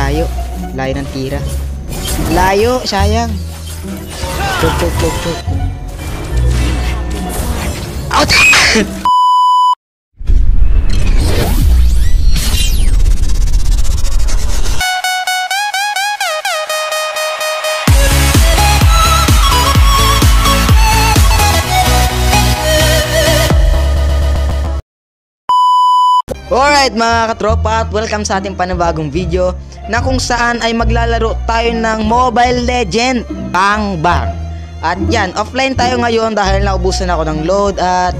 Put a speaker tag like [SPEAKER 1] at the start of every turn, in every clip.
[SPEAKER 1] layo. Layo ng tira. Layo, sayang. Chuk. Out! Alright mga katropa, at welcome sa ating panibagong video na kung saan ay maglalaro tayo ng Mobile Legend Bang Bang. At yan, offline tayo ngayon dahil naubusan ako ng load. At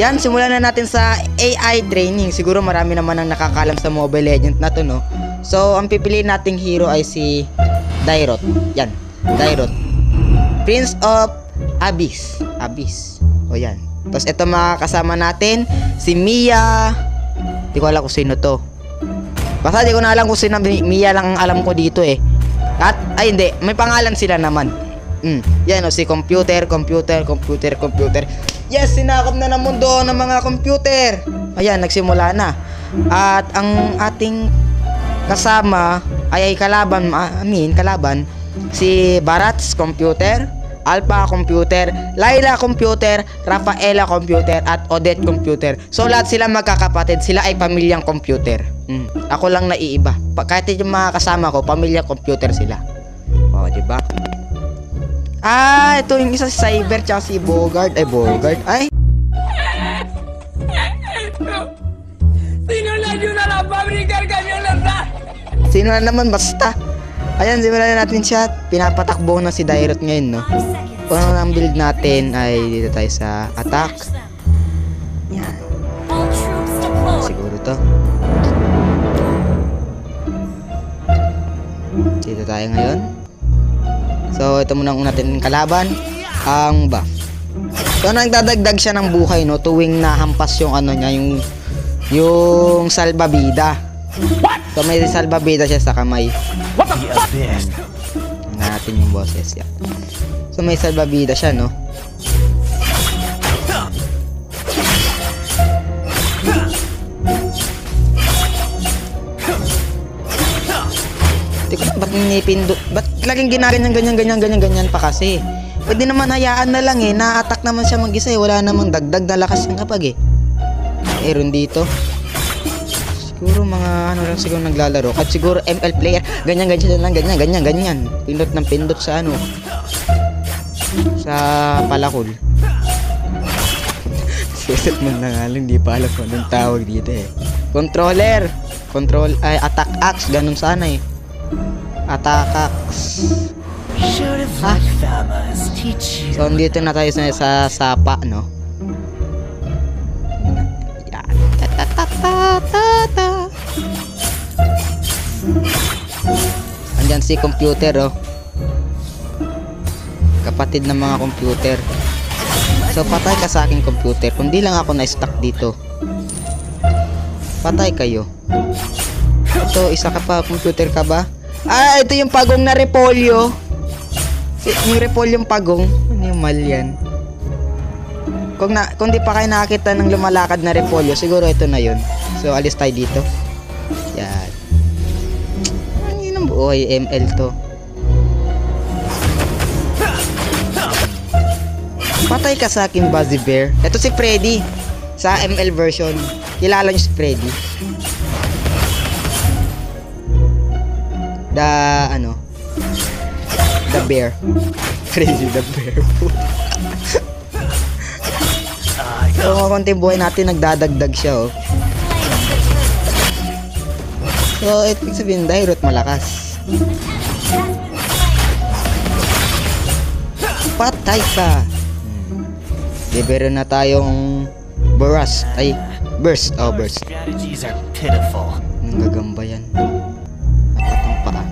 [SPEAKER 1] yan, simulan na natin sa AI training. Siguro marami naman ang nakakalam sa Mobile Legend na to, no? So, ang pipiliin nating hero ay si Dairot. Yan, Dairot, Prince of Abyss. O yan. Tapos ito mga kasama natin, si Mia. Di ko alam kung sino to. Basta di ko na alam kung sino. Mia lang ang alam ko dito eh. At, ay hindi, may pangalan sila naman. Yan o, si computer. Yes, sinakop na ng mundo ng mga computer. Ayan, nagsimula na. At ang ating kasama ay kalaban, si Barats Computer, Alpha Computer, Laila Computer, Rafaela Computer, at Odette Computer. So lahat sila magkakapatid, sila ay pamilyang computer. Ako lang naiiba. Kahit yung mga kasama ko, pamilyang computer sila. O, diba? Ah, ito yung isa si Cyber tsaka si Bogart. Ay, Bogart. Ay. Sino na naman, basta. Ayan, simulan na natin siya. Pinapatakbo na si Dairot ngayon, no? Kung ano ang build natin ay dito tayo sa attack. Yan. Siguro to. Dito tayo ngayon. So, ito muna ang natin kalaban. Ang buff. So, nagdadagdag siya ng buhay, no? Tuwing nahampas yung ano niya, yung salbabida. So, may salbabida siya sa kamay.
[SPEAKER 2] What the fuck?
[SPEAKER 1] Natin yung bosses yan. So may salbabida siya, no? Teka, ba't nipindot? Ba't laging ginaganyan pa kasi? Pwede naman hayaan na lang eh. Na-attack naman siya mag-isa eh. Wala namang dagdag na lakas yung kapag eh. Meron dito. Siguro mga ano lang siguro naglalaro. At siguro ML player. Ganyan. Pindot ng pindot sa ano. Sa palakol. Siset mo na nga lang. Hindi pa alam kung anong tawag dito eh. Controller. Attack axe. Ganun sana eh. Attack axe. Ha? So dito na tayo sa sapa, no? Andyan si computer, oh. Kapatid ng mga computer. So patay ka sa aking computer. Kung di lang ako na-stuck dito, patay kayo. Ito, isa ka pa, computer ka ba? Ah, ito yung pagong na repolyo. Yung repolyong pagong. Ano yung mal yan? Kung di pa kayo nakakita ng lumalakad na repolyo, siguro ito na yun. So alis tayo dito. Yan. Ang yun ang buhay, ML to. Patay ka sa akin, Buzzy Bear. Ito si Freddy. Sa ML version. Kilala nyo si Freddy. The Bear. Freddy the Bear. So mga konting buhay natin, nagdadagdag siya, oh. So ibig sabihin, Dairot malakas. Patay ka. Libero na tayong burst. Ay, burst. Oh, burst. Ang gagamba yan. Apat ang paa.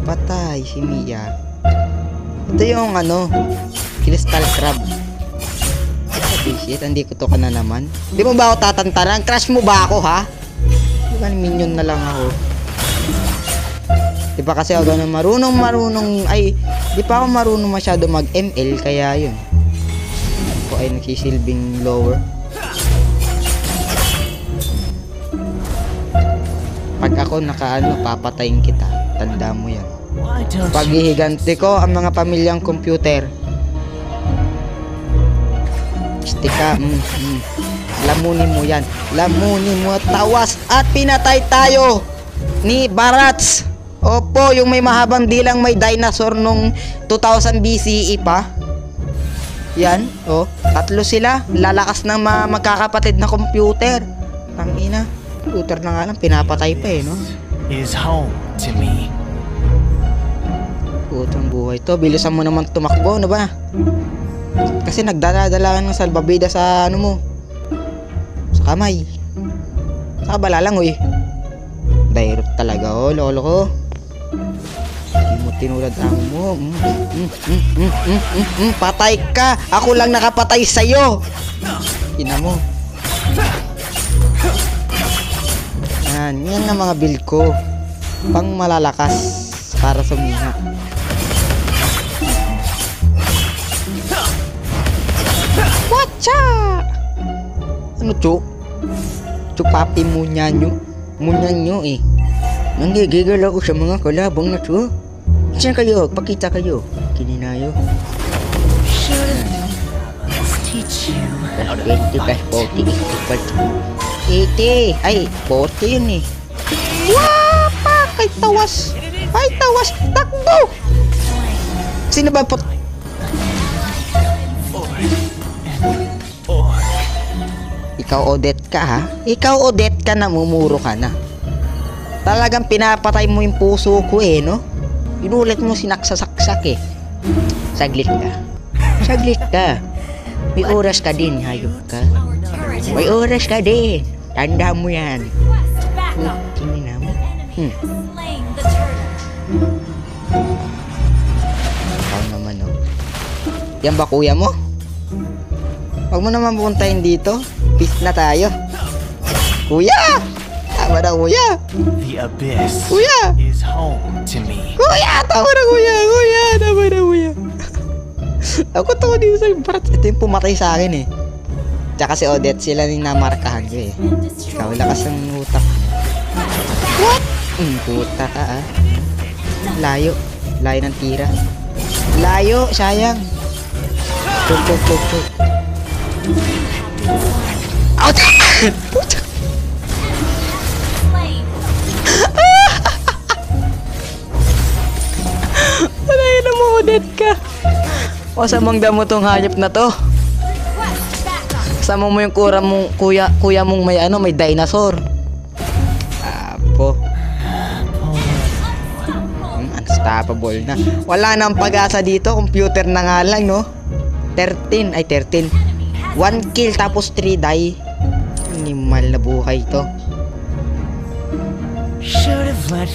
[SPEAKER 1] Patay si Mia. Ito yung ano, Crystal Crab. Shit, hindi ko to ka na naman. Di mo ba ako tatantanan? Crush mo ba ako, ha? Di ba minion na lang ako? Di pa kasi ako ganun marunong, ay, di pa ako marunong masyado mag-ML, kaya yun. Ako ay nagsisilbing lower. Pag ako nakaano, papatayin kita. Tanda mo yan.
[SPEAKER 2] Why don't you?
[SPEAKER 1] Paghihiganti ko ang mga pamilyang computer. Stika, lamunin mo yan. Lamunin mo, tawas at pinatay tayo ni Barats. Opo, yung may mahabang dilang may dinosaur nung 2000 BCE pa. Yan, oh, tatlo sila. Lalakas ng magkakapatid na computer. Tangina, computer na nga lang, pinapatay pa eh, no?
[SPEAKER 2] Is home to me.
[SPEAKER 1] Putang buhay to, bilisan mo naman tumakbo, ano ba? Kasi nagdala-dala ka ng salbabida sa ano mo, sa kamay. Sa balalangoy. Dairot talaga, oh, lolo ko. Hindi mo tinulad ang mo. Patay ka. Ako lang nakapatay sa'yo. Ina mo. Yan ang mga build ko. Pang malalakas para sumiha. Watcha! Ano, Chuk? Chupapi mo niya nyo. Munyan nyo eh. Nanggigigil ako sa mga kalabang na to. Saan kayo? Pakita kayo. Kininayo.
[SPEAKER 2] Let's teach you.
[SPEAKER 1] 20 plus 40 is equal to 80. Ay, 40 yun eh. Wapa! Kay tawas! Ay, tawas! Takbo! Sino ba pot? Ikaw Odette ka ha? Ikaw Odette ka, namumuro ka na. Talagang pinapatay mo yung puso ko eh, no? Inulit mo sinaksasaksak eh. Saglit ka. Saglit ka. May oras ka din, hayop ka. May oras ka din. Tanda mo yan. Tingin mo. Ikaw naman, oh. Yan ba kuya mo? Huwag mo naman pupuntahin dito. Peace na tayo. Kuya! Tama na kuya!
[SPEAKER 2] The abyss
[SPEAKER 1] Kuya!
[SPEAKER 2] is home to me.
[SPEAKER 1] Kuya! Tama na kuya! Kuya! Tama na kuya! Ako to dito sa Barat. Ito yung pumatay sa akin eh. Tsaka si Odette, sila yung namarkahan ko eh. Ikaw, lakas ng utak. What? Puta ka ah. Layo. Layo ng tira. Layo, sayang. Tuk. Ouch! Puta! Palayan na mo, Odette ka. O samang damo tong hayop na to. Kasama mo yung kuya mong may ano, may dinosaur. Apo. Unstoppable na. Wala nang pag-asa dito, computer na nga lang, no? 13. 1 kill tapos 3 die. Animal na buhay to.
[SPEAKER 2] Should have let